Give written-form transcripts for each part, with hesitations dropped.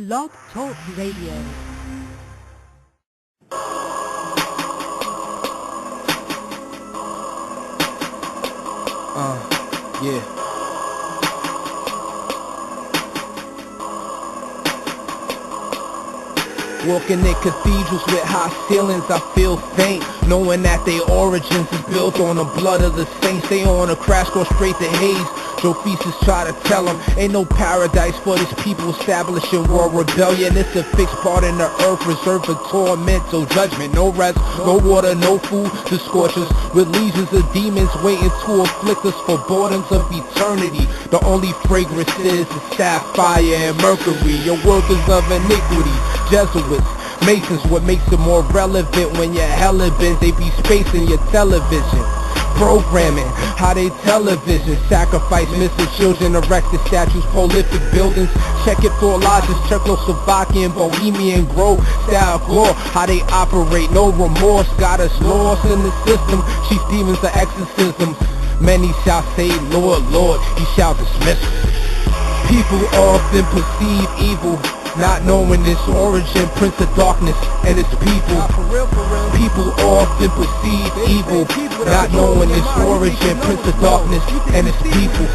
Blog Talk Radio. Yeah. Walking in cathedrals with high ceilings, I feel faint, knowing that their origins is built on the blood of the saints. They on a crash course straight to Hades. Josephus try to tell them, ain't no paradise for these people establishing world rebellion. It's a fixed part in the earth reserved for torment, so judgment. No rest, no water, no food to scorch us, with legions of demons waiting to afflict us for boredoms of eternity. The only fragrance is sapphire and mercury, your workers of iniquity. Jesuits, Masons, what makes it more relevant when you're hella bent, they be spacing your television. Programming, how they television sacrifice missing children, erected statues, prolific buildings, Czechoslovakian, Czechoslovakian, Bohemian Grove style gore, how they operate, no remorse, got us lost in the system, she's demons of exorcisms. Many shall say, Lord, Lord, he shall dismiss us. People often perceive evil, not knowing its origin, prince of darkness and its people. People often perceive evil, not knowing its origin, prince of darkness and its people.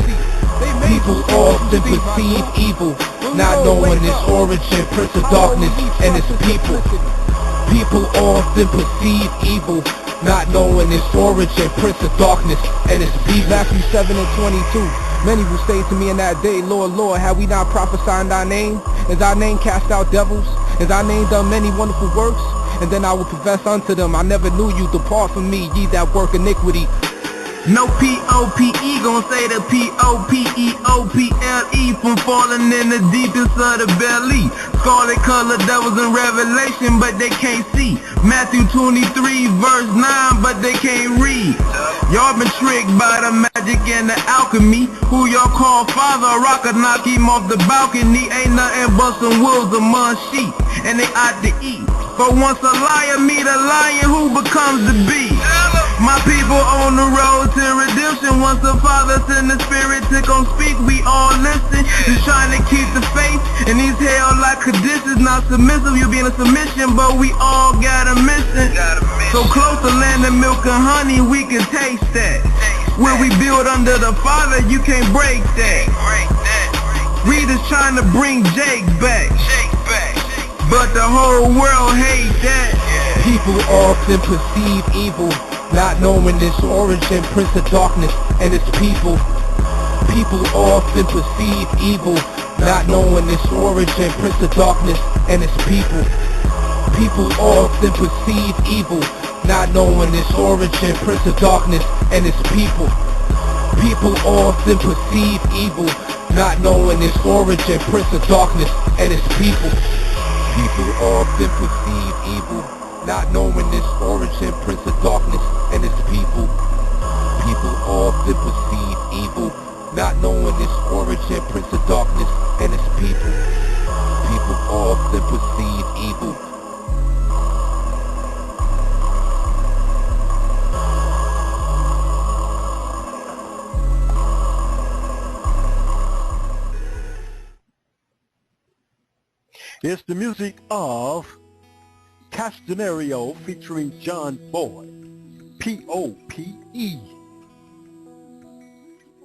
People often perceive evil, not knowing its origin, prince of darkness and its people. People often perceive evil, not knowing its origin, prince of darkness and its people. Matthew 7:22. Many will say to me in that day, Lord, Lord, have we not prophesied in thy name? Is thy name cast out devils? Is thy name done many wonderful works? And then I will profess unto them, I never knew you, depart from me, ye that work iniquity. No P-O-P-E, gon' say the P-O-P-E-O-P-L-E, from falling in the deepest of the belly. Scarlet color devils in Revelation, but they can't see. Matthew 23 verse 9, but they can't read. Y'all been tricked by the magic and the alchemy. Who y'all call father, rock or knock him off the balcony. Ain't nothing but some wolves among sheep, and they ought to eat. But once a liar meet a lion, who becomes the beast? My people on the road to redemption. Once the Father sent the Spirit to come speak, we all listen. Just trying to keep the faith in these hell-like conditions. Not submissive, you be in a submission, but we all got a mission. So close to land of milk and honey, we can taste that. Where we build under the Father, you can't break that. We just trying to bring Jake back, but the whole world hates that. People often perceive evil, not knowing its origin, prince of darkness and its people. People often perceive evil, not knowing its origin, prince of darkness and its people. People often perceive evil, not knowing its origin, prince of darkness and its people. People often perceive evil, not knowing its origin, prince of darkness and its people. People often perceive evil, not knowing its origin, prince of darkness and its people. People often perceive evil, not knowing its origin, prince of darkness and its people. People often perceive evil. It's the music of Castanerio featuring John Boyd, P-O-P-E.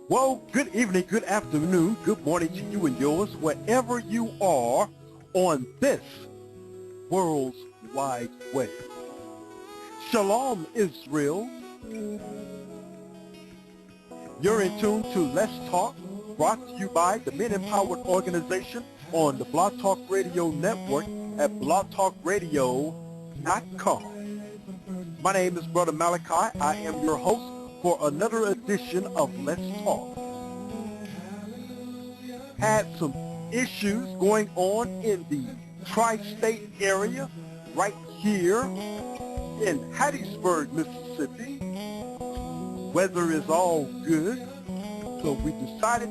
Well, good evening, good afternoon, good morning to you and yours, wherever you are on this world's wide web. Shalom, Israel. You're in tune to Let's Talk, brought to you by the Men Empowered Organization on the Blog Talk Radio Network at blogtalkradio.com. My name is Brother Malachi. I am your host for another edition of Let's Talk. Had some issues going on in the tri-state area right here in Hattiesburg, Mississippi. Weather is all good, so we decided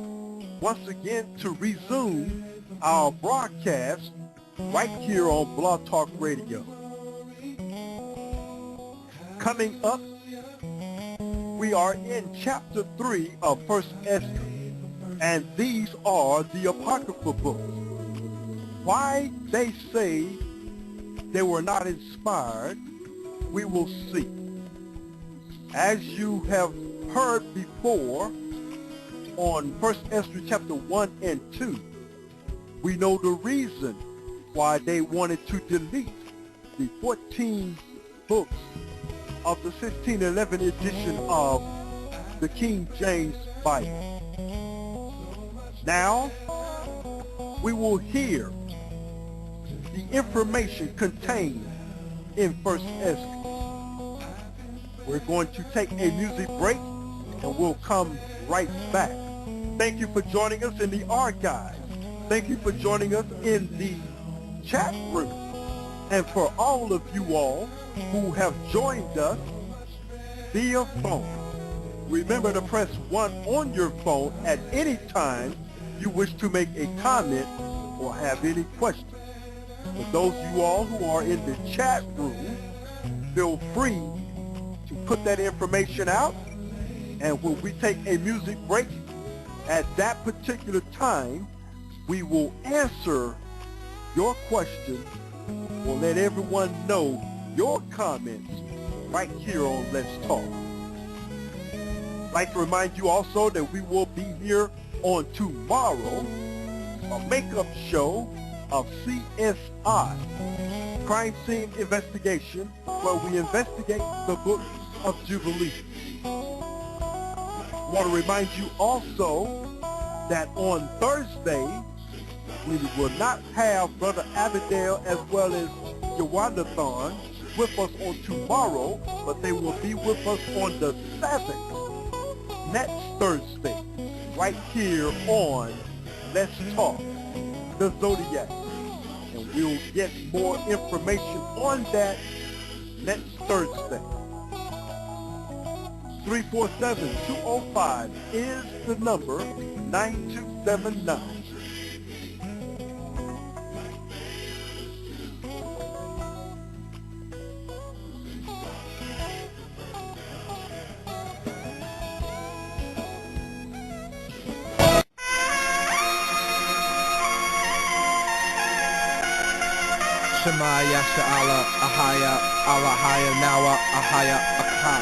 once again to resume our broadcast right here on Blog Talk Radio. Coming up, we are in chapter 3 of 1st Esdras, and these are the Apocrypha books. Why they say they were not inspired, we will see. As you have heard before on 1 Esdras chapter 1 and 2, we know the reason why they wanted to delete the 14 books of the 1611 edition of the King James Bible. Now, we will hear the information contained in 1 Esdras. We're going to take a music break and we'll come right back. Thank you for joining us in the archives. Thank you for joining us in the chat room. And for all of you all who have joined us via phone, remember to press 1 on your phone at any time you wish to make a comment or have any questions. For those of you all who are in the chat room, feel free to put that information out, and when we take a music break, at that particular time, we will answer your questions. We'll let everyone know your comments right here on Let's Talk. I'd like to remind you also that we will be here on tomorrow, a makeup show of CSI, Crime Scene Investigation, where we investigate the book of Jubilee. I want to remind you also that on Thursday, we will not have Brother Abidale as well as JEWEDuP with us on tomorrow, but they will be with us on the 7th, next Thursday, right here on Let's Talk the Zodiac. And we'll get more information on that next Thursday. 347-205 is the number, 9279. Shema Yasha Allah Ahaya Allah Haya Nawa Ahaya Akha.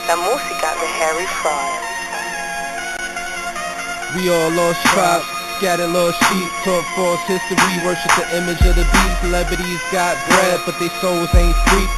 La música de Harry Fry. We all lost tribes, scattered lost sheep, taught false history, worship the image of the beast. Celebrities got bread, but their souls ain't free.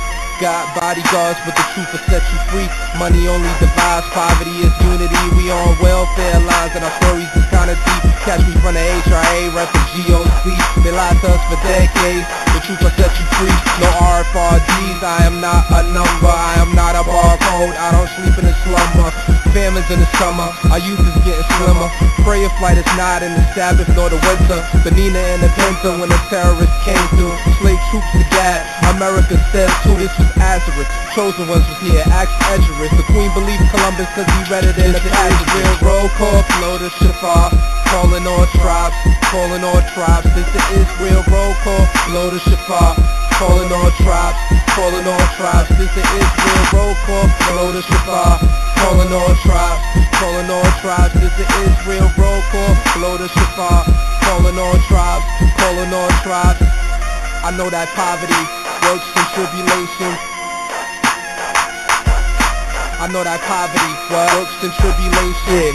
Got bodyguards, but the truth will set you free. Money only divides, poverty is unity. We on welfare lines and our stories is kinda deep. Catch me from the HRA, right from GOC. They lied to us for decades, the truth will set you free. No RFRDs, I am not a number, I am not a barcode. I don't sleep in a slumber. Famines in the summer, our youth is getting slimmer. Prayer flight is not in the Sabbath nor the winter. Benina and the Pinta when the terrorists came through. Slave troops to Gad, America says too, this was Azareth. Chosen ones was here, ask Esdras. The queen believed Columbus cause he read it in the Israel. Roll call, flow to Shafar. Calling all tribes, calling all tribes. This is Israel. Roll call, flow to Shafar. Calling all tribes, calling all tribes. This is Israel. Roll call, flow to Shafar. Calling all tribes, calling all tribes. This is Israel. Roll call, flow to Shafar. Calling all tribes, calling all tribes. I know that poverty works and tribulation. I know that poverty works and tribulation.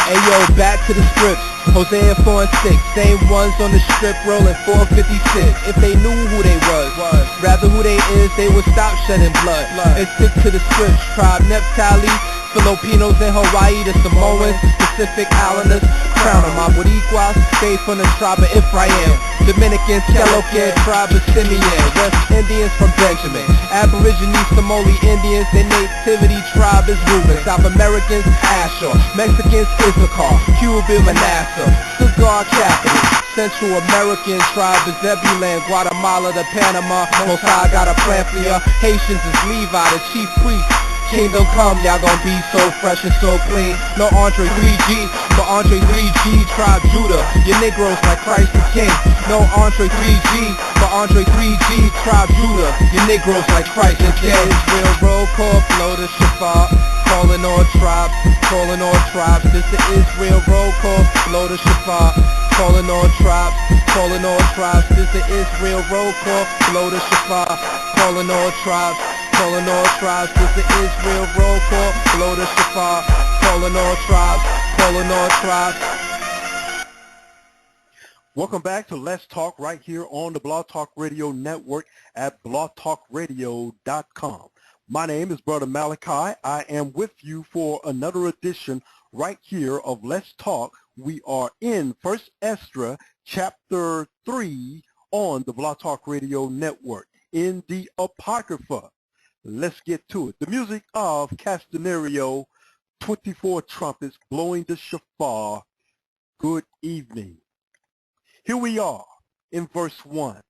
Hey yo, back to the scripts. Hosea 4 and 6, same ones on the strip rolling 456. If they knew who they was, rather who they is, they would stop shedding blood. And stick to the scripts. Tribe Nephtali, Filipinos in Hawaii, the Samoans, Pacific Islanders, crown them. Boricuas, they from the tribe of Ephraim. Dominicans, Keloke, tribe of Simeon. West Indians from Benjamin. Aborigines, Somali Indians, their nativity tribe is Reuben. South Americans, Asher. Mexicans, Issachar. Cuban, Manasseh. Cigar capital. Central American tribe is Zebulon. Guatemala to Panama. Most High got a plan for ya. Haitians is Levi, the chief priest. Kingdom come, y'all gon' be so fresh and so clean. No Andre 3G, but Andre 3G, tribe Judah. Your Negroes like Christ the King. No Andre 3G, but Andre 3G, tribe Judah. Your Negroes like Christ the King. Israel roll call, blow the shofar. Calling all tribes, calling all tribes. This is Israel roll call, blow the shofar. Calling all tribes, calling all tribes. This is Israel roll call, blow the shofar. Calling all tribes, calling all tribes. This is Israel roll call, blow the shofar. Calling all tribes, calling all tribes. Welcome back to Let's Talk right here on the Blog Talk Radio Network at blogtalkradio.com. My name is Brother Malachi. I am with you for another edition right here of Let's Talk. We are in 1 Esdras chapter 3 on the Blog Talk Radio Network in the Apocrypha. Let's get to it. The music of Castanerio, 24 trumpets blowing the shofar. Good evening. Here we are in verse 1.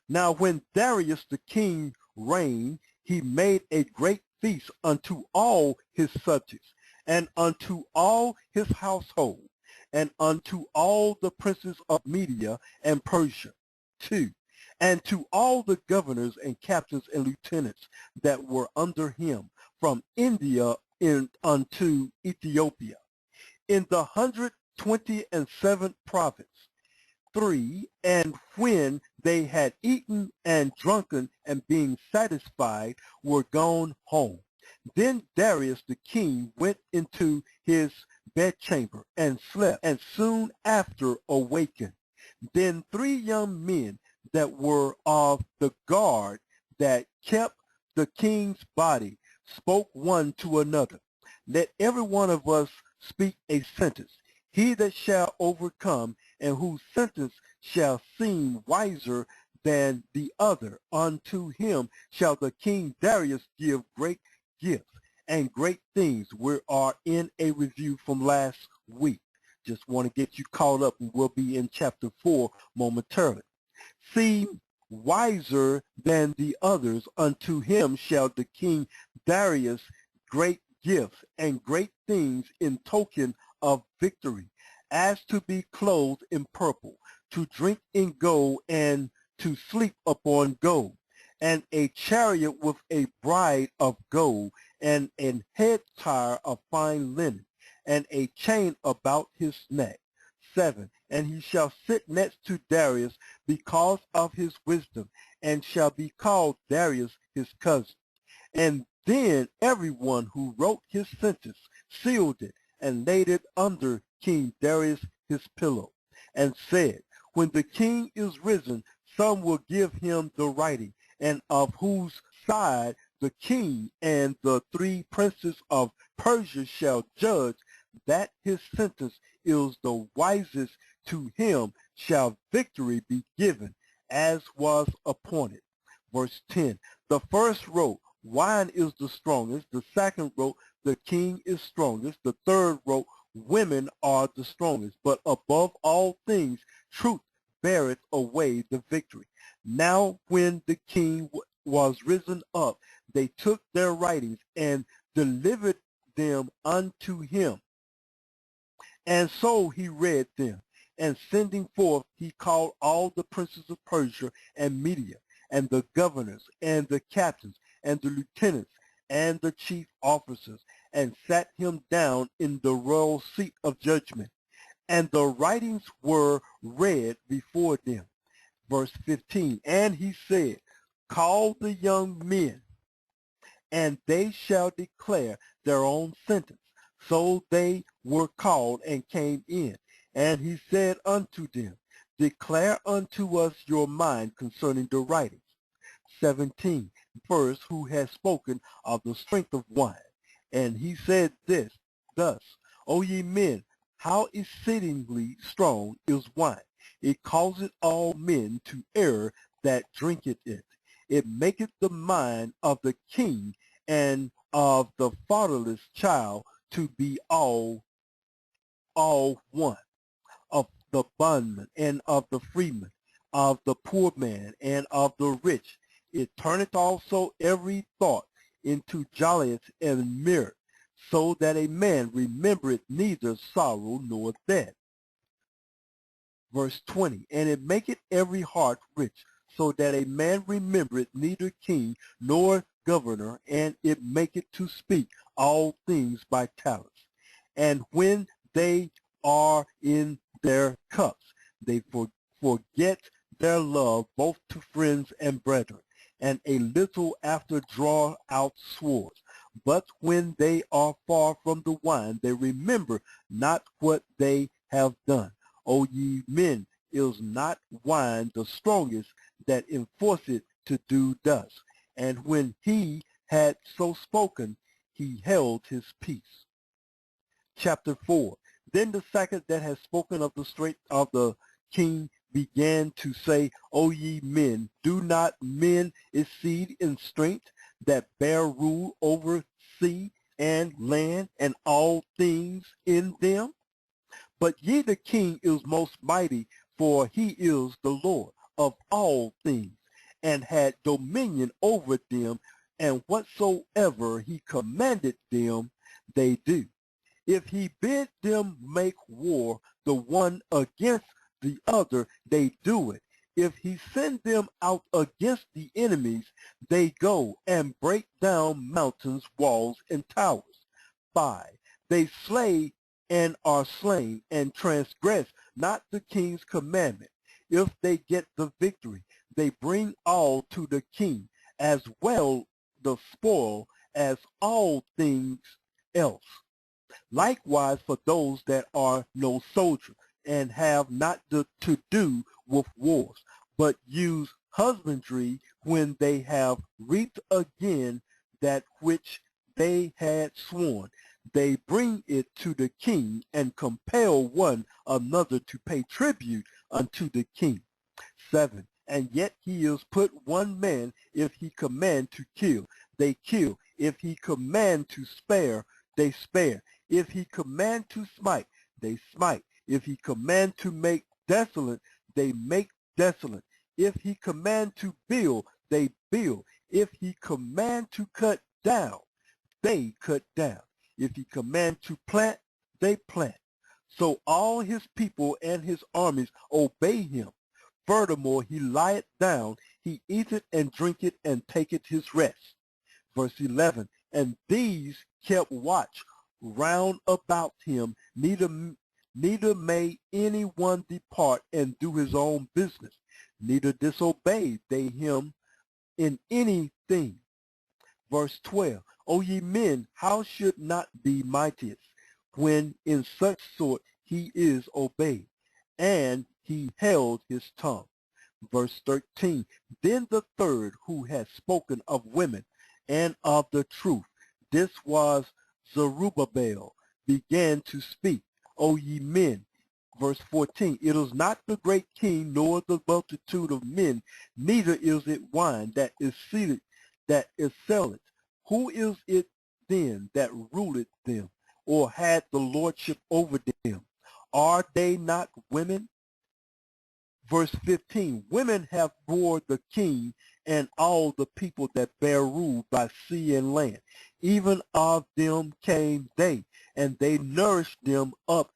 Now when Darius the king reigned, he made a great feast unto all his subjects, and unto all his household, and unto all the princes of Media and Persia. 2. And to all the governors and captains and lieutenants that were under him, from India unto Ethiopia, in the 127th province. 3. And when they had eaten and drunken and being satisfied were gone home, then Darius the king went into his bedchamber and slept, and soon after awakened. Then 3 young men that were of the guard that kept the king's body spoke one to another, let every one of us speak a sentence. He that shall overcome, and whose sentence shall seem wiser than the other, unto him shall the king Darius give great gifts and great things. We are in a review from last week. Just want to get you caught up, and we'll be in chapter 4 momentarily. Seem wiser than the others, unto him shall the king Darius great gifts and great things in token of victory, as to be clothed in purple, to drink in gold, and to sleep upon gold, and a chariot with a bride of gold, and an head tire of fine linen, and a chain about his neck. 7. And he shall sit next to Darius because of his wisdom, and shall be called Darius his cousin. And then everyone who wrote his sentence sealed it, and laid it under King Darius his pillow, and said, when the king is risen, some will give him the writing, and of whose side the king and the 3 princes of Persia shall judge, that his sentence is the wisest, to him shall victory be given, as was appointed. Verse 10. The first wrote, wine is the strongest. The second wrote, the king is strongest. The third wrote, women are the strongest. But above all things, truth beareth away the victory. Now when the king was risen up, they took their writings and delivered them unto him. And so he read them. And sending forth, he called all the princes of Persia and Media, and the governors, and the captains, and the lieutenants, and the chief officers, and sat him down in the royal seat of judgment. And the writings were read before them. Verse 15, and he said, call the young men, and they shall declare their own sentence. So they were called and came in. And he said unto them, declare unto us your mind concerning the writings. 17, first, who has spoken of the strength of wine. And he said this, thus, O ye men, how exceedingly strong is wine! It causeth all men to err that drinketh it. It maketh the mind of the king and of the fatherless child to be all one, of the bondman and of the freeman, of the poor man and of the rich. It turneth also every thought into jollity and mirth, so that a man remembereth neither sorrow nor death. Verse 20, and it maketh every heart rich, so that a man remembereth neither king nor governor, and it maketh to speak all things by talents. And when they are in their cups, they forget their love both to friends and brethren, and a little after draw out swords. But when they are far from the wine, they remember not what they have done. O ye men, is not wine the strongest that enforceth to do thus? And when he had so spoken, he held his peace. Chapter 4. Then the second that had spoken of the strength of the king began to say, O ye men, do not men exceed in strength that bear rule over sea and land and all things in them? But ye the king is most mighty, for he is the Lord of all things, and had dominion over them, and whatsoever he commanded them, they do. If he bid them make war the one against the other, they do it. If he send them out against the enemies, they go and break down mountains, walls, and towers. 5. They slay and are slain, and transgress not the king's commandment. If they get the victory, they bring all to the king, as well the spoil as all things else. Likewise for those that are no soldier, and have not to do with wars, but use husbandry when they have reaped again that which they had sworn. They bring it to the king, and compel one another to pay tribute unto the king. 7. And yet he is put one man, if he command to kill, they kill. If he command to spare, they spare. If he command to smite, they smite. If he command to make desolate, they make desolate. If he command to build, they build. If he command to cut down, they cut down. If he command to plant, they plant. So all his people and his armies obey him. Furthermore, he lieth down, he eateth and drinketh, and taketh his rest. Verse 11, and these kept watch round about him, neither may any one depart and do his own business, neither disobey they him in anything. Verse 12, O ye men, how should not be mightiest, when in such sort he is obeyed? And he held his tongue. Verse 13, then the third who had spoken of women and of the truth, this was Zerubbabel, began to speak, O ye men. Verse 14, it is not the great king, nor the multitude of men, neither is it wine that is seated, that is selleth. Who is it then that ruleth them, or had the lordship over them? Are they not women? Verse 15, women have bore the king and all the people that bear rule by sea and land. Even of them came they, and they nourished them up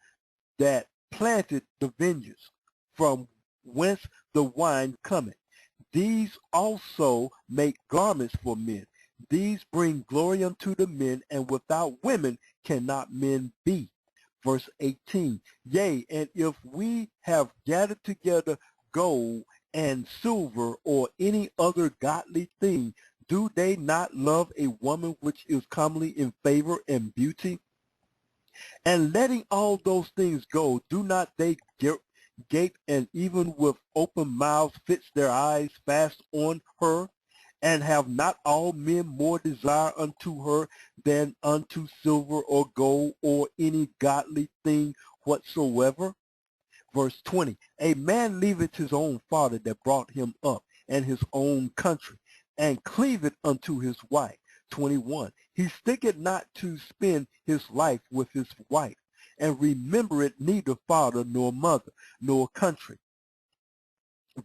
that planted the vineyards, from whence the wine cometh. These also make garments for men. These bring glory unto the men, and without women cannot men be. Verse 18, yea, and if we have gathered together gold and silver or any other godly thing, do they not love a woman which is comely in favor and beauty? And letting all those things go, do not they gape, and even with open mouths fix their eyes fast on her? And have not all men more desire unto her than unto silver or gold or any godly thing whatsoever? Verse 20, a man leaveth his own father that brought him up, and his own country, and cleaveth unto his wife. 21, he sticketh not to spend his life with his wife, and remembereth neither father nor mother nor country.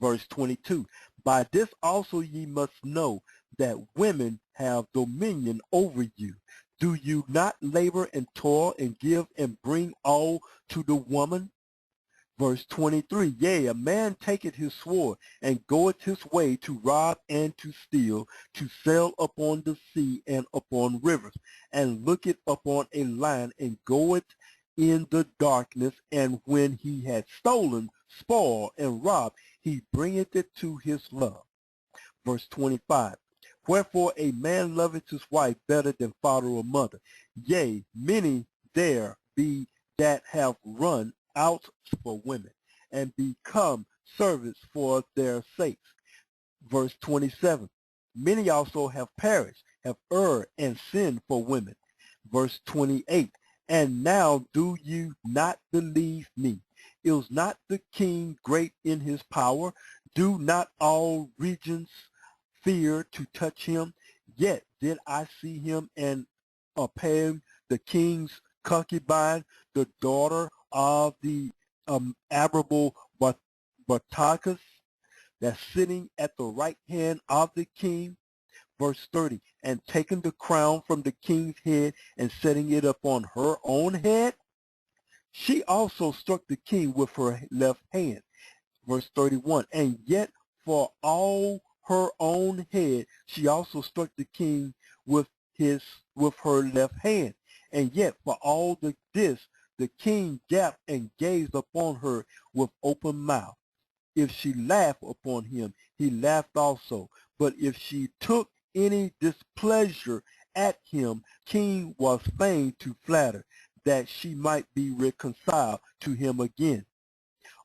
Verse 22, by this also ye must know that women have dominion over you? Do you not labor and toil and give and bring all to the woman? Verse 23, yea, a man taketh his sword and goeth his way to rob and to steal, to sail upon the sea and upon rivers, and looketh upon a lion and goeth in the darkness, and when he had stolen, spoiled, and robbed, he bringeth it to his love. Verse 25, wherefore a man loveth his wife better than father or mother. Yea, many there be that have run out for women and become servants for their sakes. Verse 27, many also have perished, have erred and sinned for women. Verse 28, and now do you not believe me? Is not the king great in his power? Do not all regions fear to touch him? Yet did I see him and Apam, the king's concubine, the daughter of the admirable Bartacus, that's sitting at the right hand of the king. Verse 30, and taking the crown from the king's head and setting it upon her own head. She also struck the king with her left hand. Verse 31, and yet for all her own head, she also struck the king with her left hand. And yet for all this, the king gaped and gazed upon her with open mouth. If she laughed upon him, he laughed also. But if she took any displeasure at him, king was fain to flatter, that she might be reconciled to him again.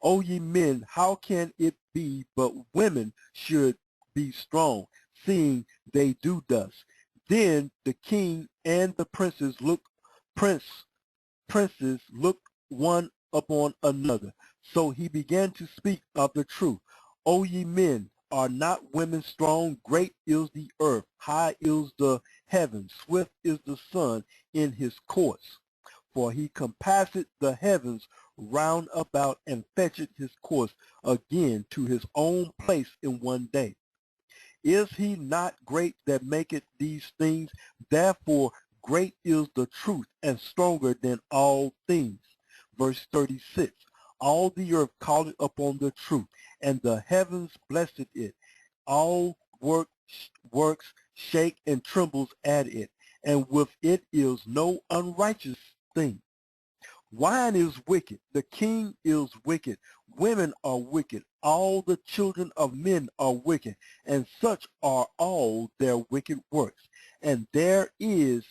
O ye men, how can it be but women should be strong, seeing they do thus? Then the king and the princes looked one upon another. So he began to speak of the truth. O ye men, are not women strong? Great is the earth, high is the heaven, swift is the sun in his course. For he compasseth the heavens round about, and fetcheth his course again to his own place in one day. Is he not great that maketh these things? Therefore great is the truth, and stronger than all things. Verse 36, all the earth calleth upon the truth, and the heavens blessed it. All works shake and trembles at it, and with it is no unrighteous thing. Wine is wicked, the king is wicked, women are wicked, all the children of men are wicked, and such are all their wicked works. And there is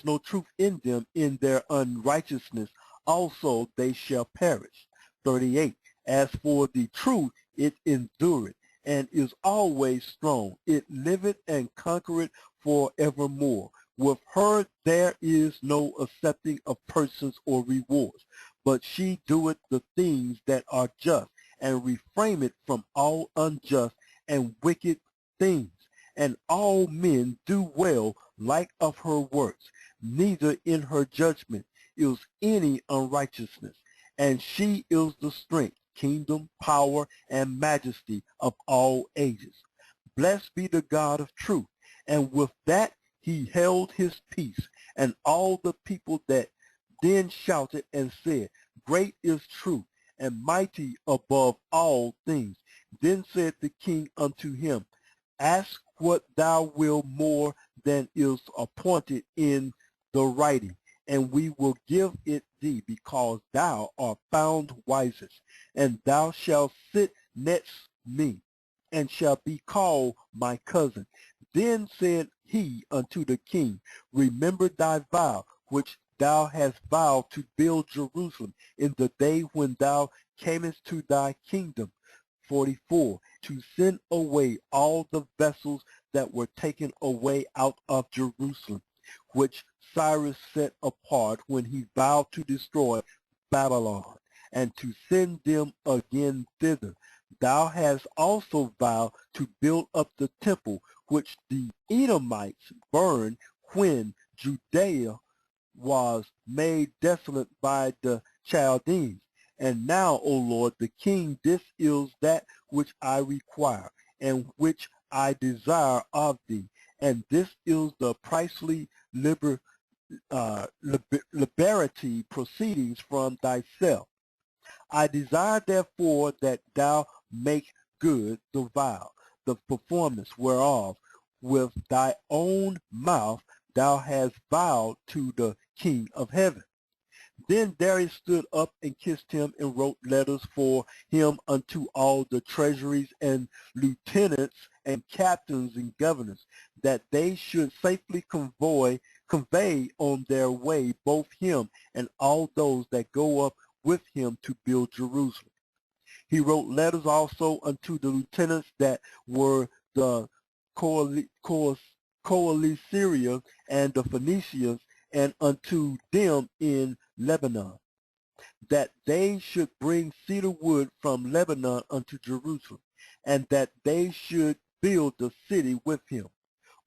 no truth in them. In their unrighteousness also they shall perish. 38, as for the truth, it endureth, and is always strong. It liveth and conquereth forevermore. With her there is no accepting of persons or rewards, but she doeth the things that are just, and refraineth from all unjust and wicked things. And all men do well like of her works, neither in her judgment is any unrighteousness. And she is the strength, kingdom, power, and majesty of all ages. Blessed be the God of truth. And with that he held his peace, and all the people that then shouted and said, Great is truth, and mighty above all things. Then said the king unto him, Ask what thou wilt more than is appointed in the writing, and we will give it thee, because thou art found wisest. And thou shalt sit next me, and shall be called my cousin. Then said he unto the king, Remember thy vow, which thou hast vowed to build Jerusalem in the day when thou camest to thy kingdom. 44, to send away all the vessels that were taken away out of Jerusalem, which Cyrus set apart when he vowed to destroy Babylon, and to send them again thither. Thou hast also vowed to build up the temple which the Edomites burned when Judea was made desolate by the Chaldeans. And now, O Lord, the king, this is that which I require, and which I desire of thee, and this is the pricely liberty proceedings from thyself. I desire therefore that thou make good the vow, the performance whereof with thy own mouth thou hast vowed to the King of heaven. Then Darius stood up and kissed him and wrote letters for him unto all the treasuries and lieutenants and captains and governors, that they should safely convey on their way both him and all those that go up with him to build Jerusalem. He wrote letters also unto the lieutenants that were the Coalisyrians and the Phoenicians, and unto them in Lebanon, that they should bring cedar wood from Lebanon unto Jerusalem, and that they should build the city with him.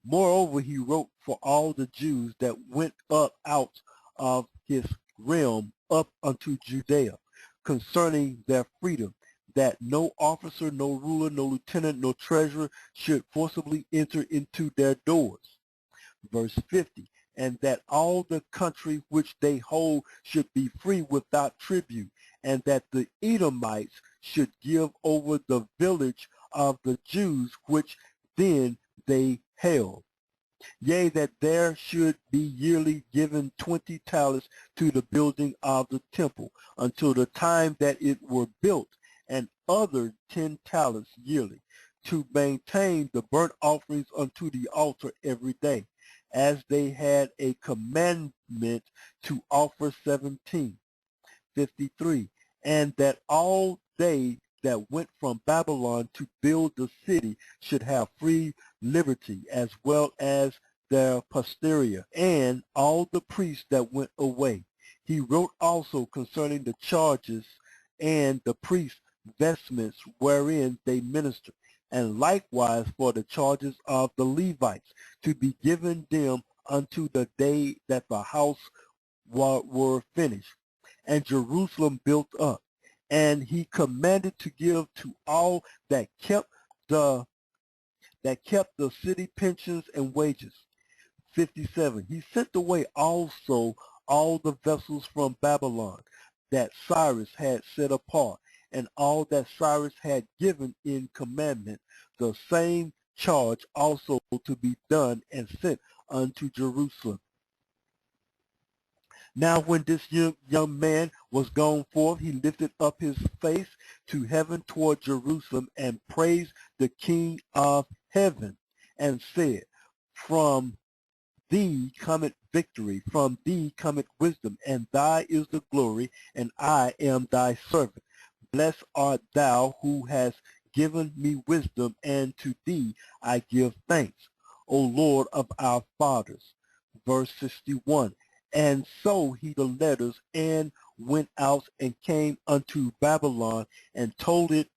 Moreover, he wrote for all the Jews that went up out of his realm up unto Judea, concerning their freedom, that no officer, no ruler, no lieutenant, no treasurer should forcibly enter into their doors. Verse 50, and that all the country which they hold should be free without tribute, and that the Edomites should give over the village of the Jews which then they held. Yea, that there should be yearly given 20 talents to the building of the temple, until the time that it were built, and other 10 talents yearly, to maintain the burnt offerings unto the altar every day, as they had a commandment to offer 17. 53. And that all they that went from Babylon to build the city should have free liberty, as well as their posterior, and all the priests that went away. He wrote also concerning the charges and the priests' vestments wherein they ministered, and likewise for the charges of the Levites, to be given them unto the day that the house were finished, and Jerusalem built up. And he commanded to give to all that kept the city pensions and wages. 57. He sent away also all the vessels from Babylon that Cyrus had set apart, and all that Cyrus had given in commandment, the same charge also to be done and sent unto Jerusalem. Now when this young man was gone forth, he lifted up his face to heaven toward Jerusalem, and praised the King of heaven, and said, From thee cometh victory, from thee cometh wisdom, and thy is the glory, and I am thy servant. Blessed art thou who hast given me wisdom, and to thee I give thanks, O Lord of our fathers. Verse 61. And so he the letters, and went out and came unto Babylon, and told it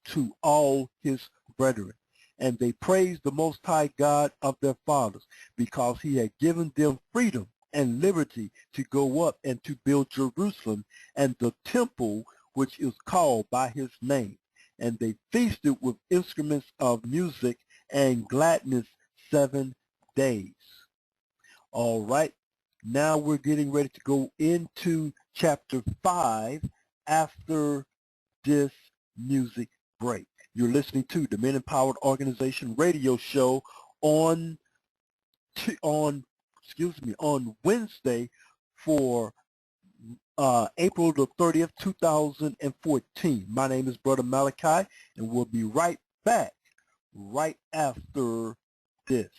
to all his brethren. And they praised the Most High God of their fathers, because he had given them freedom and liberty to go up and to build Jerusalem and the temple which is called by his name. And they feasted with instruments of music and gladness 7 days. All right. Now we're getting ready to go into chapter 5 after this music break. You're listening to the Men Empowered Organization radio show on Wednesday for April the 30th, 2014. My name is Brother Malachi, and we'll be right back right after this.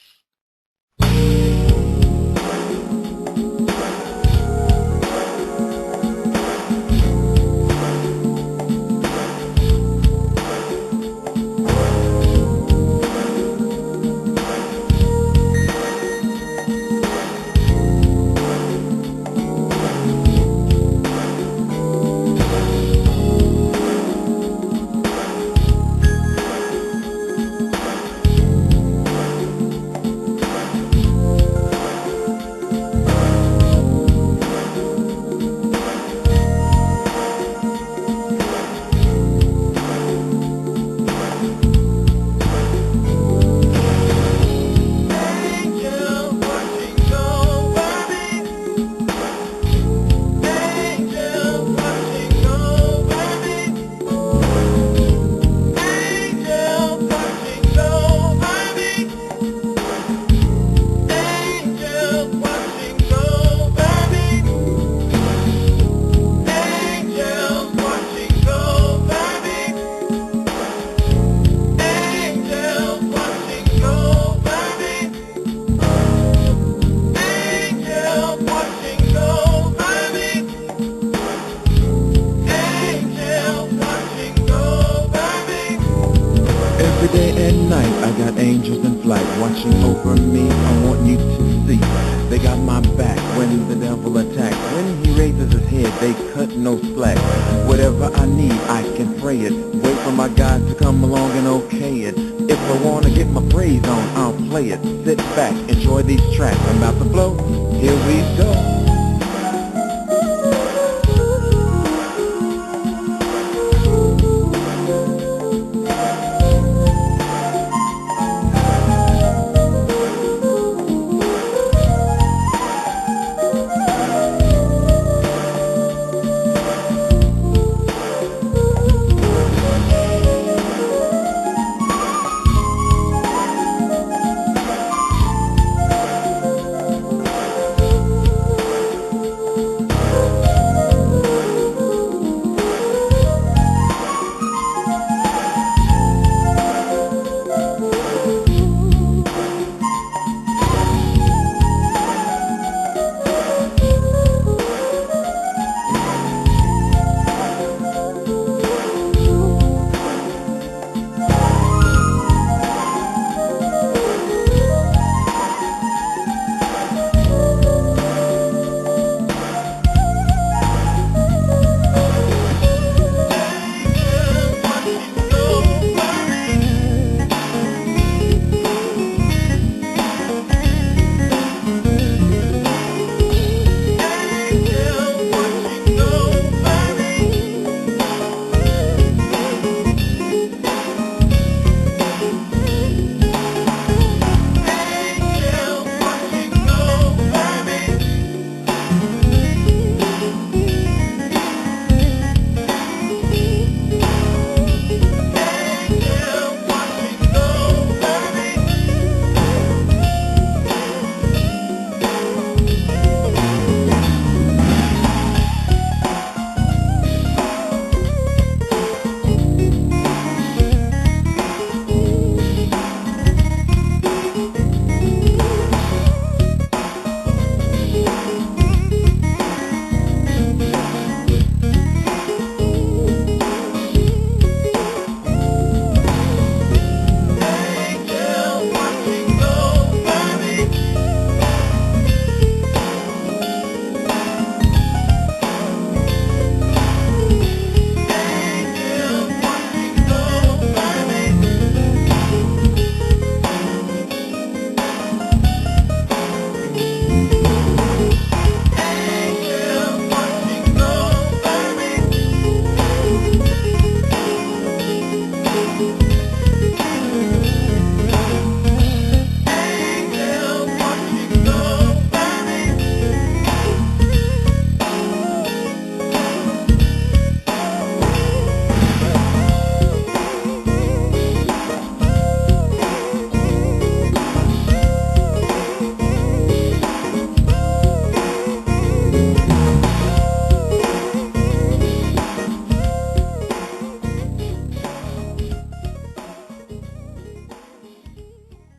back, enjoy these tracks I'm about to blow. Here we go.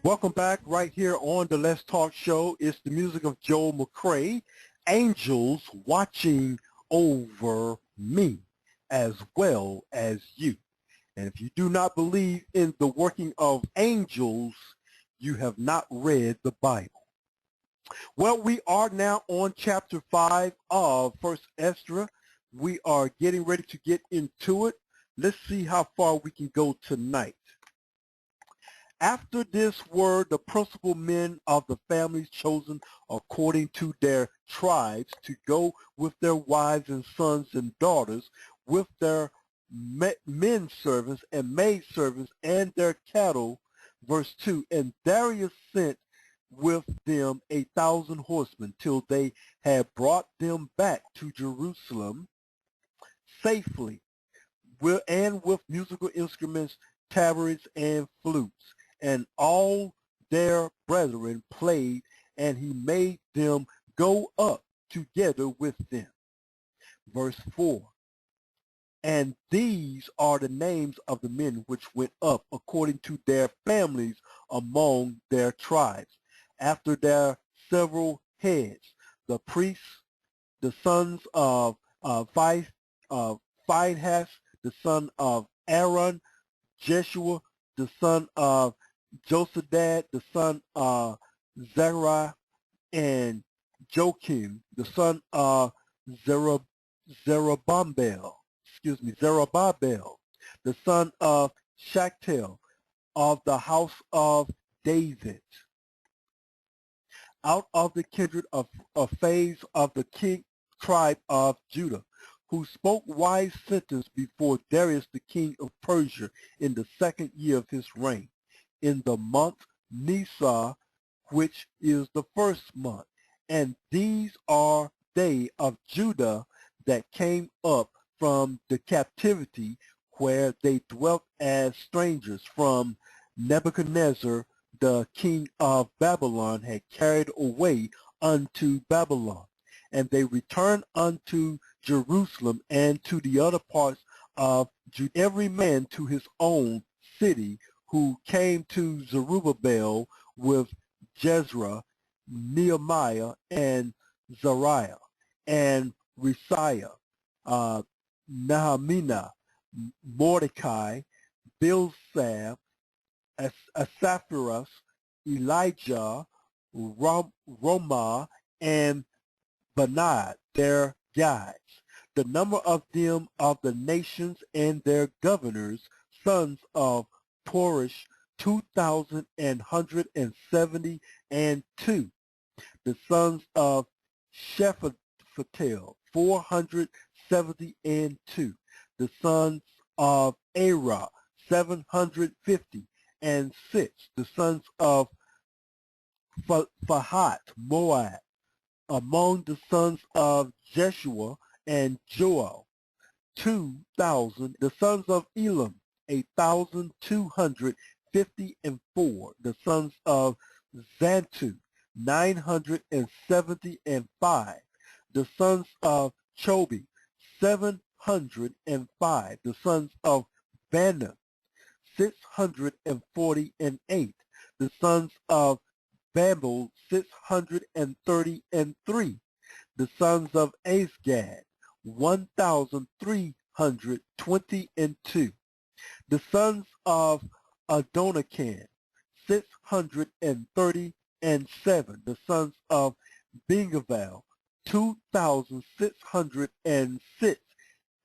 Welcome back right here on the Let's Talk Show. It's the music of Joel McCrae, Angels Watching Over Me, as well as you. And if you do not believe in the working of angels, you have not read the Bible. Well, we are now on chapter 5 of 1st Esdras. We are getting ready to get into it. Let's see how far we can go tonight. After this were the principal men of the families chosen according to their tribes to go with their wives and sons and daughters, with their men servants and maid servants and their cattle. Verse 2, and Darius sent with them 1,000 horsemen till they had brought them back to Jerusalem safely, and with musical instruments, tabrets, and flutes. And all their brethren played, and he made them go up together with them. Verse 4, and these are the names of the men which went up according to their families among their tribes, after their several heads: the priests, the sons of Phinehas, the son of Aaron; Jeshua, the son of Josedad, the son of Zechariah; and Joachim, the son of Zerubbabel, the son of Shealtiel, of the house of David. out of the kindred of phase of the king tribe of Judah, who spoke wise sentence before Darius the king of Persia in the 2nd year of his reign, in the month Nisan, which is the 1st month. And these are they of Judah that came up from the captivity where they dwelt as strangers from Nebuchadnezzar, the king of Babylon, had carried away unto Babylon. And they returned unto Jerusalem and to the other parts of Judah, every man to his own city, who came to Zerubbabel with Jezrah, Nehemiah, and Zariah, and Resiah, Nehemiah, Mordecai, Bilsab, Asapharas, Elijah, Romah, and Benaiah, their guides. The number of them of the nations and their governors, sons of Porish, 2,172. The sons of Shephatiel, 472. The sons of Arah, 756. The sons of Fahat, Moab, among the sons of Jeshua and Joel, 2,000. The sons of Elam, 1,254. The sons of Zantu, 975. The sons of Chobi, 705. The sons of Banner, 648. The sons of Babel, 633. The sons of Azgad, 1,322. The sons of Adonican, 637. The sons of Bingaval, 2,606.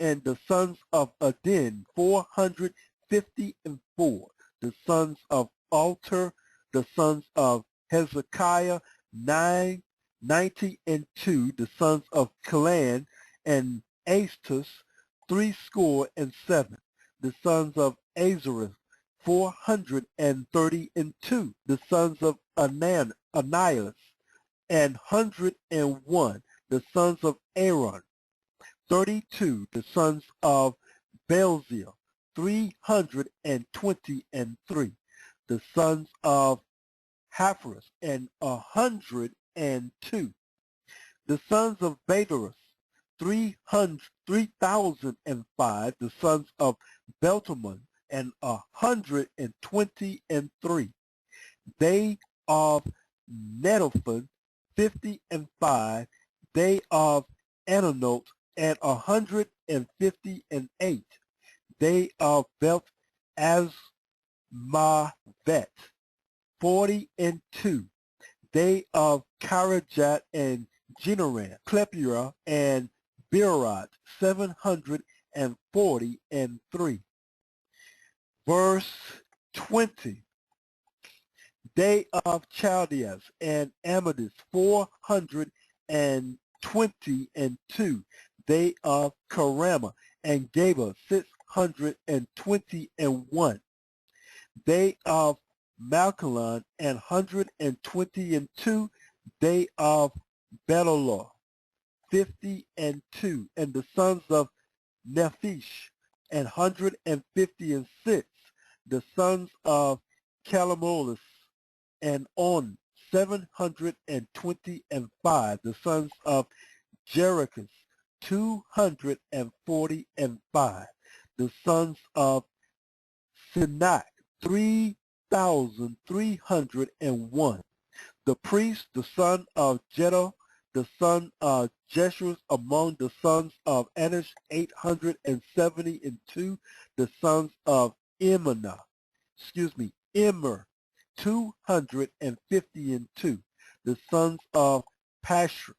And the sons of Adin, 454. The sons of Alter, the sons of Hezekiah, 92. The sons of Kalan and Astus, 67. The sons of Azareth, 432. The sons of Anias, 101. The sons of Aaron, 32. The sons of Belzeel, 323. The sons of Haphras, 102. The sons of Badarus, 3,005. The sons of Beltamon, 123. They of Netophan, 55. They of Ananot, 158. They of Beth Asmavet, 42. They of Karajat and Genoran, Klepira and Beerot, 743. Verse 20. They of Chaldeas and Amadis, 422. They of Karama and Geba, 621. They of Malkalon, 122. They of Belalor, 52. And the sons of Nephish, 156. The sons of Calamolis and On, 725. The sons of Jerichus, 245. The sons of Sinak, 3,301. The priest, the son of Jedah, the son of Jeshua, among the sons of Anish, 872. The sons of Immer, 252. The sons of Pash,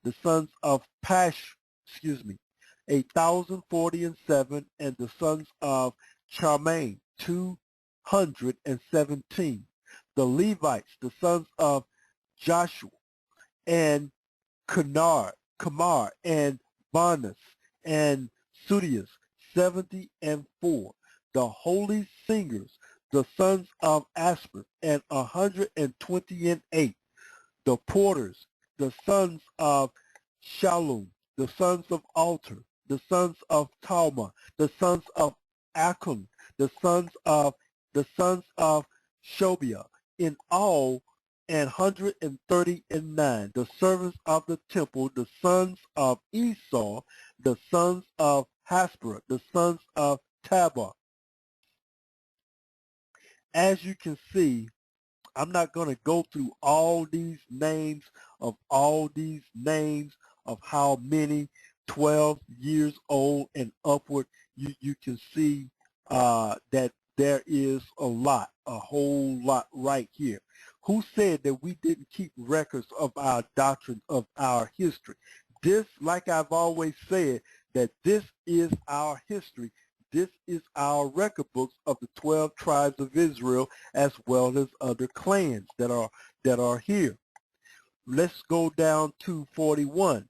1,047. And the sons of Charmaine, 217. The Levites, the sons of Joshua, and Kamar, and Barnus, and Sudius, 70 and 4. The holy singers, the sons of Asper, and 120 and 8. The porters, the sons of Shallum, the sons of Alter, the sons of Talma, the sons of Achan, the sons of Shobiah, in all 139. The servants of the temple, the sons of Esau, the sons of Hasparah, the sons of Tabah. As you can see, I'm not going to go through all these names of how many 12 years old and upward. You can see that there is a whole lot right here. Who said that we didn't keep records of our doctrine, of our history? This, like I've always said, that this is our history. This is our record books of the 12 tribes of Israel, as well as other clans that are here. Let's go down to 41.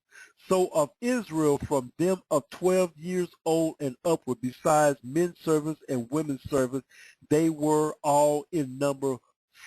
So of Israel, from them of 12 years old and upward, besides men servants and women servants, they were all in number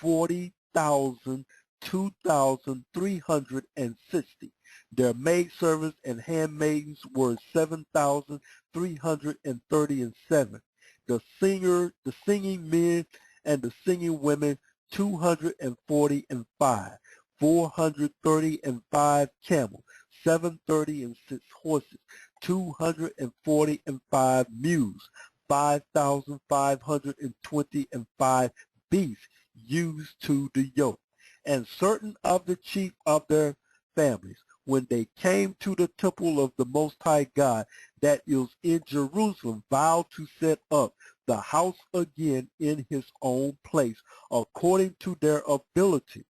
40,2,360. Their maidservants and handmaidens were 7,337. The singing men and the singing women, 245. 435 camels, 736 horses, 245 mules, 5,525 beasts used to the yoke. And certain of the chief of their families, when they came to the temple of the Most High God that is in Jerusalem, vowed to set up the house again in his own place, according to their ability.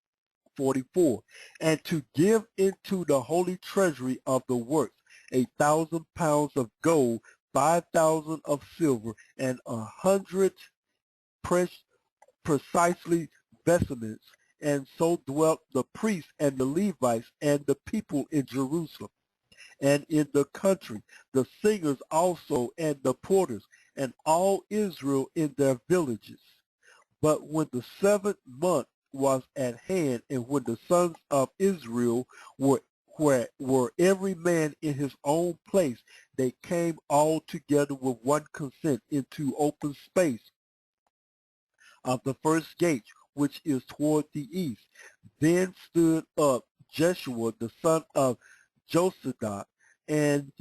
44, and to give into the holy treasury of the works 1,000 pounds of gold, 5,000 of silver, and 100 precisely vestments. And so dwelt the priests and the Levites and the people in Jerusalem and in the country, the singers also and the porters, and all Israel in their villages. But when the 7th month was at hand, and when the sons of Israel were every man in his own place, they came all together with one consent into open space of the first gate, which is toward the east. Then stood up Jeshua the son of Josadak, and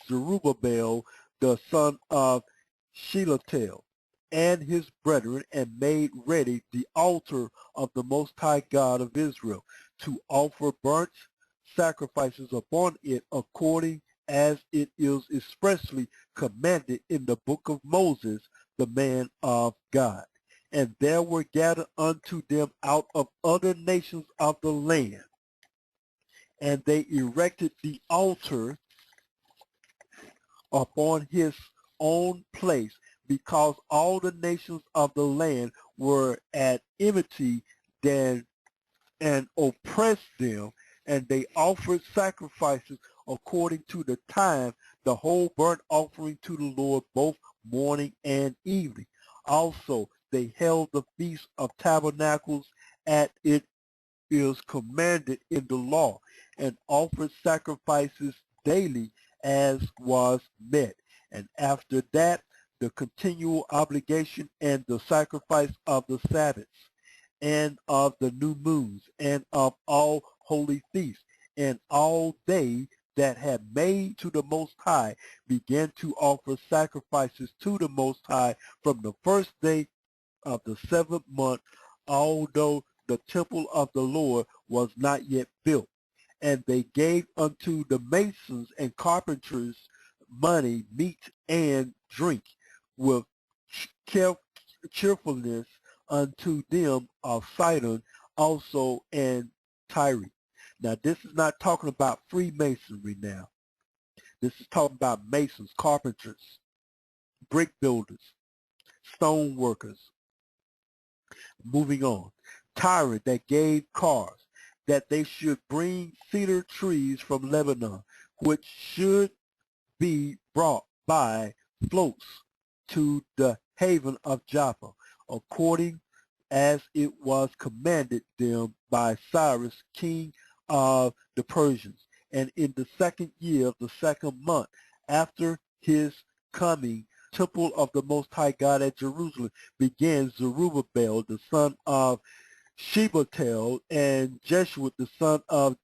Zerubbabel the son of Shealtiel, and his brethren, and made ready the altar of the Most High God of Israel, to offer burnt sacrifices upon it, according as it is expressly commanded in the book of Moses, the man of God. And there were gathered unto them out of other nations of the land, and they erected the altar upon his own place, because all the nations of the land were at enmity and oppressed them, and they offered sacrifices according to the time, the whole burnt offering to the Lord, both morning and evening. Also they held the Feast of Tabernacles as it is commanded in the law, and offered sacrifices daily as was met. And after that, the continual obligation and the sacrifice of the Sabbaths, and of the new moons, and of all holy feasts, and all they that had made to the Most High began to offer sacrifices to the Most High from the first day of the 7th month, although the temple of the Lord was not yet built. And they gave unto the masons and carpenters money, meat, and drink, with cheerfulness unto them of Sidon also and Tyre. Now this is not talking about Freemasonry now. This is talking about masons, carpenters, brick builders, stone workers. Moving on. Tyre that gave cars, that they should bring cedar trees from Lebanon, which should be brought by floats to the haven of Jaffa, according as it was commanded them by Cyrus, king of the Persians. And in the 2nd year of the 2nd month after his coming, temple of the Most High God at Jerusalem began Zerubbabel, the son of Shealtiel, and Jeshua, the son of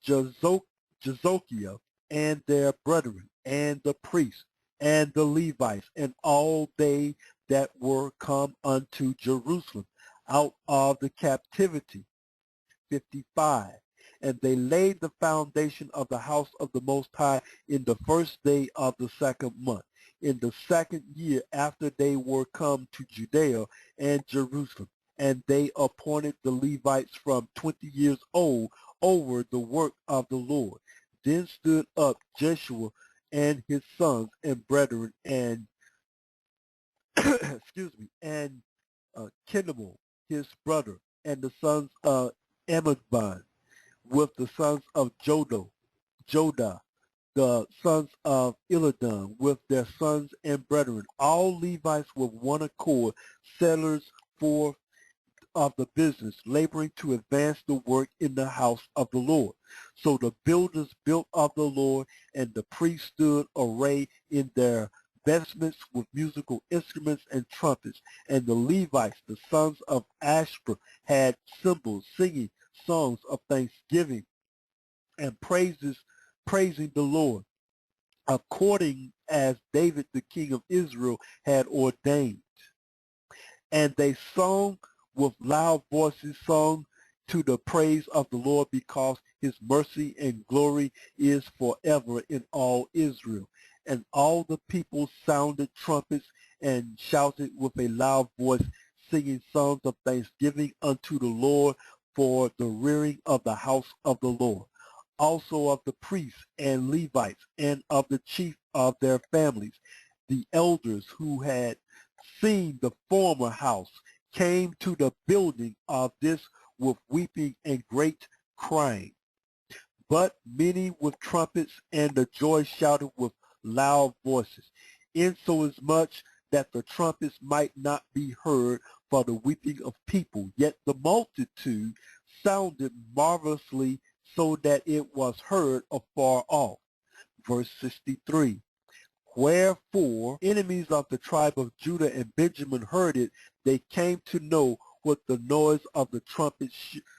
Jezokiah, and their brethren, and the priests, and the Levites, and all they that were come unto Jerusalem out of the captivity. 55. And they laid the foundation of the house of the Most High in the 1st day of the 2nd month, in the 2nd year after they were come to Judea and Jerusalem. And they appointed the Levites from 20 years old over the work of the Lord. Then stood up Jeshua and his sons and brethren, and and Kinnemel, his brother, and the sons of Amadban, with the sons of Jodah, the sons of Elidan, with their sons and brethren, all Levites with one accord, settlers for of the business, laboring to advance the work in the house of the Lord. So the builders built of the Lord, and the priests stood arrayed in their vestments with musical instruments and trumpets. And the Levites, the sons of Ashper, had cymbals, singing songs of thanksgiving and praising the Lord, according as David the king of Israel had ordained. And they sung with loud voices, sung to the praise of the Lord, because his mercy and glory is forever in all Israel. And all the people sounded trumpets and shouted with a loud voice, singing songs of thanksgiving unto the Lord for the rearing of the house of the Lord. Also of the priests and Levites, and of the chief of their families, the elders who had seen the former house, came to the building of this with weeping and great crying. But many with trumpets and the joy shouted with loud voices, insomuch that the trumpets might not be heard for the weeping of people. Yet the multitude sounded marvelously, so that it was heard afar off. Verse 63. Wherefore enemies of the tribe of Judah and Benjamin heard it, they came to know what the noise of the trumpet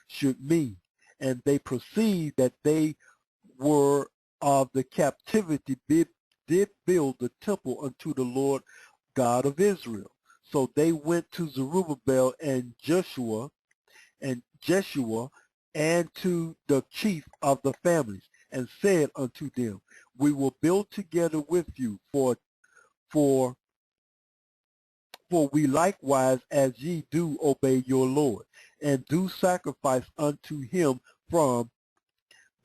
should mean. And they perceived that they were of the captivity, did build the temple unto the Lord God of Israel. So they went to Zerubbabel and Jeshua and to the chief of the families, and said unto them, we will build together with you, for we likewise, as ye do, obey your Lord, and do sacrifice unto him from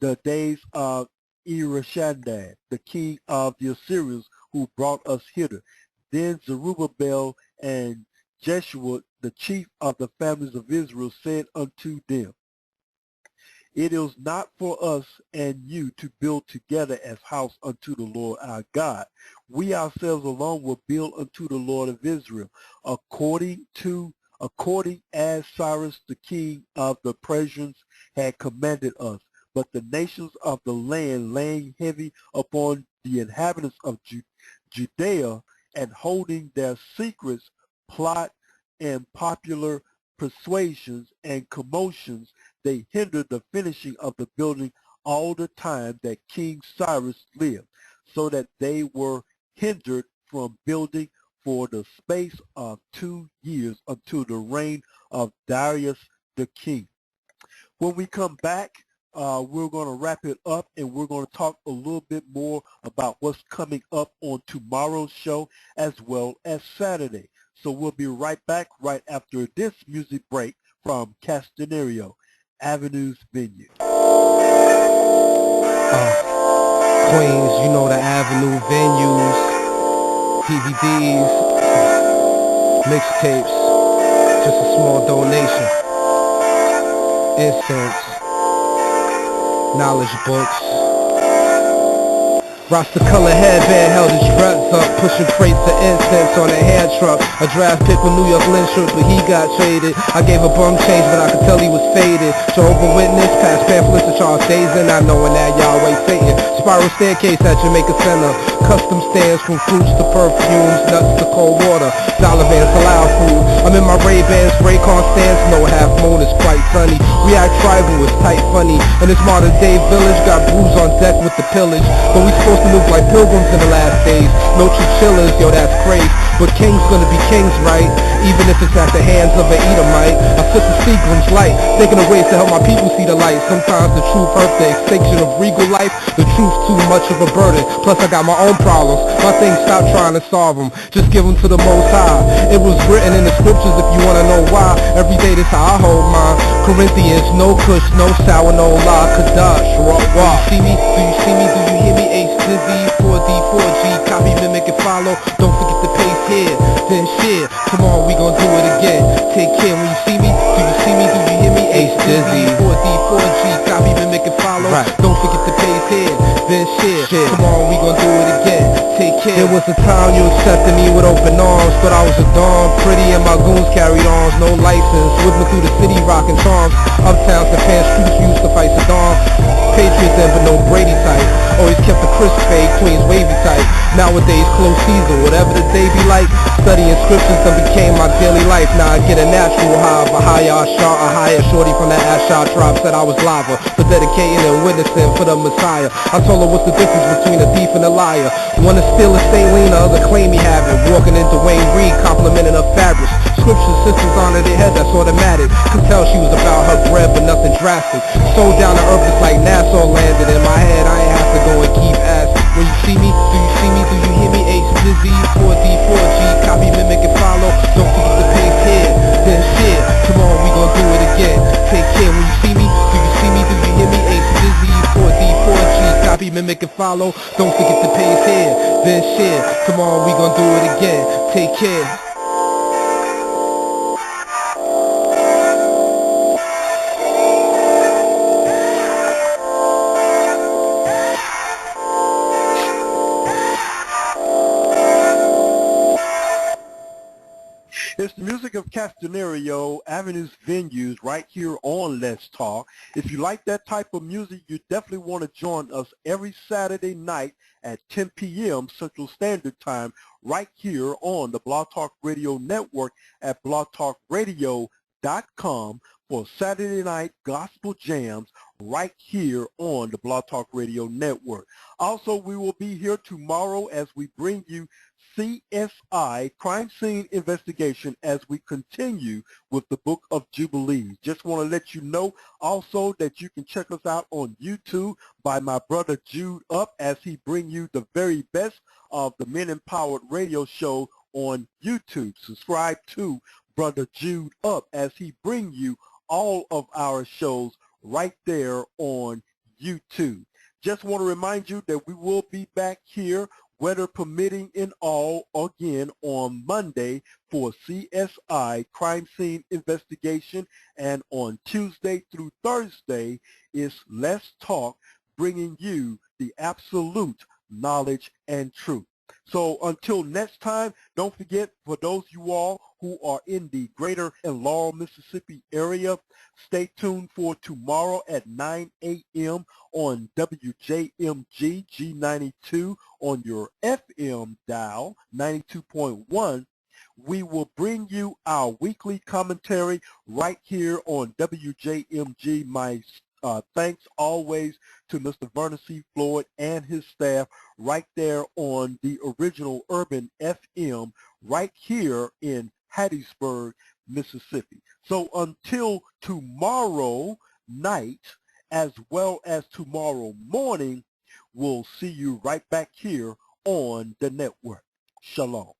the days of Erashandad, the king of the Assyrians, who brought us hither. Then Zerubbabel and Jeshua, the chief of the families of Israel, said unto them, it is not for us and you to build together as house unto the Lord our God. We ourselves alone will build unto the Lord of Israel, according as Cyrus the king of the Persians had commanded us. But the nations of the land, laying heavy upon the inhabitants of Judea, and holding their secrets, plot and popular persuasions and commotions, they hindered the finishing of the building all the time that King Cyrus lived, so that they were hindered from building for the space of 2 years until the reign of Darius the king. When we come back, we're going to wrap it up, and we're going to talk a little bit more about what's coming up on tomorrow's show as well as Saturday. So we'll be right back right after this music break from Castanerio Avenues Venue. Queens, you know the Avenue venues, PVDs, mixtapes, just a small donation, incense. knowledge books. Rasta color headband held his dreads up, pushing freights of incense on a hand truck. A draft pick with New York Lynchers, but he got traded. I gave a bum change, but I could tell he was faded. Jehovah Witness, past pamphlets to Charles Dazen, not knowing that Yahweh Satan. Spiral staircase at Jamaica Center. Custom stands from fruits to perfumes, nuts to cold water. Dollar bands to loud food. I'm in my Ray-Bans, Raycon stands, no half moon, it's quite sunny. We act tribal, it's tight funny. And this modern day village got brews on deck with the pillage. But we supposed to live like pilgrims in the last days. No chinchillas, yo, that's crazy. But king's gonna be kings, right? Even if it's at the hands of an Edomite. I sit the Seagram's light, thinking of ways to help my people see the light. Sometimes the truth hurt the extinction of regal life. The truth's too much of a burden. Plus I got my own problems. My things, stop trying to solve them. Just give them to the Most High. It was written in the scriptures if you wanna know why. Every day this how I hold mine. Corinthians, no kush, no sour, no la, kadash, raw. See me? Do you see me? Do you hear me? H to Z, 4D, 4G, copy, mimic, and follow. Don't forget the pace here, then share. Come on, we gon' do it again. Take care when you see me. Do you see me? Do you hear me? H to Z, 4D, 4G, copy, mimic, and follow. Don't forget the pace here, then share. Come on, we gon' do it again. Take care. There was a time you accepted me with open arms, but I was a dawn. Pretty and my goons carried arms, no license. Whipping through the city, rocking charms. Uptowns and fan streets used to fight Saddam. Patriots then, but no Brady type. Always kept the crisp fade, Queens wavy type. Nowadays, close season, whatever the day be like. Studying scriptures done became my daily life. Now I get a natural high of a higher shot, a higher shorty from the Ashar tribe said I was lava for dedicating and witnessing for the Messiah. I told her what's the difference between a thief and a liar. One is still a saline, the other claim he have it. Walking into Wayne Reed, complimenting her fabrics. Scripture sisters on their head, that's automatic. Could tell she was about her bread, but nothing drastic. So down to earth, it's like Nassau landed in my head. I ain't have to go and keep asking. When you see me, do you see me? Do you hear me? H to Z, 4D, 4G, copy, mimic, and follow. Don't forget the pace here, then share. Come on, we gon' do it again. Take care when you see me. Do you see me? Do you hear me? H to Z, 4D, 4G, copy, mimic, and follow. Don't forget the pace here, then share. Come on, we gon' do it again. Take care. It's the music of Castanerio Avenue's venues right here on Let's Talk. If you like that type of music, you definitely want to join us every Saturday night at 10 p.m. Central Standard Time right here on the Blog Talk Radio Network at blogtalkradio.com for Saturday night gospel jams right here on the Blog Talk Radio Network. Also, we will be here tomorrow as we bring you CSI, Crime Scene Investigation, as we continue with the Book of Jubilees. Just want to let you know also that you can check us out on YouTube by my brother JEWEDuP as he bring you the very best of the Men Empowered Radio Show on YouTube. Subscribe to brother JEWEDuP as he bring you all of our shows right there on YouTube. Just want to remind you that we will be back here, weather permitting and all, again on Monday for CSI, Crime Scene Investigation, and on Tuesday through Thursday is Let's Talk, bringing you the absolute knowledge and truth. So until next time, don't forget, for those you all who are in the greater and Laurel, Mississippi area, stay tuned for tomorrow at 9 a.m. on WJMG G92 on your FM dial, 92.1. We will bring you our weekly commentary right here on WJMG. My thanks always to Mr. Vernon C. Floyd and his staff right there on the original Urban FM right here in Hattiesburg, Mississippi. So until tomorrow night, as well as tomorrow morning, we'll see you right back here on the network. Shalom.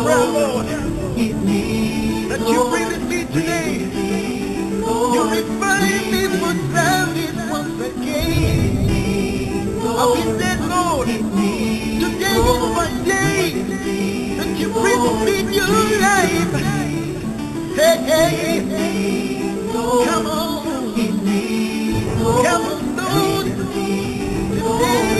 prayer, Lord, that you breathe in me today. You revive me for service once again. I've been dead, Lord. Today is my day that you breathe in me your life. Hey, hey, come on. Come on, Lord. Today,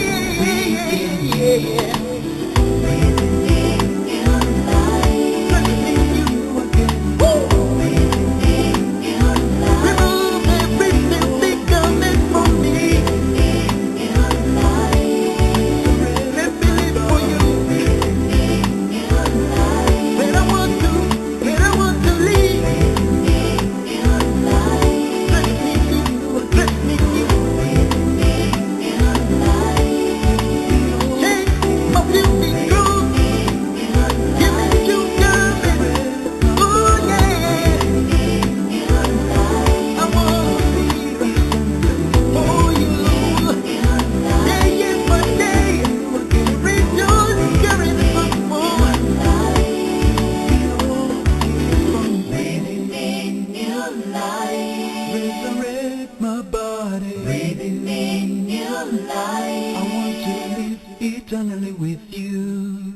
resurrect my body. Breathing in your life. I want to live eternally with you.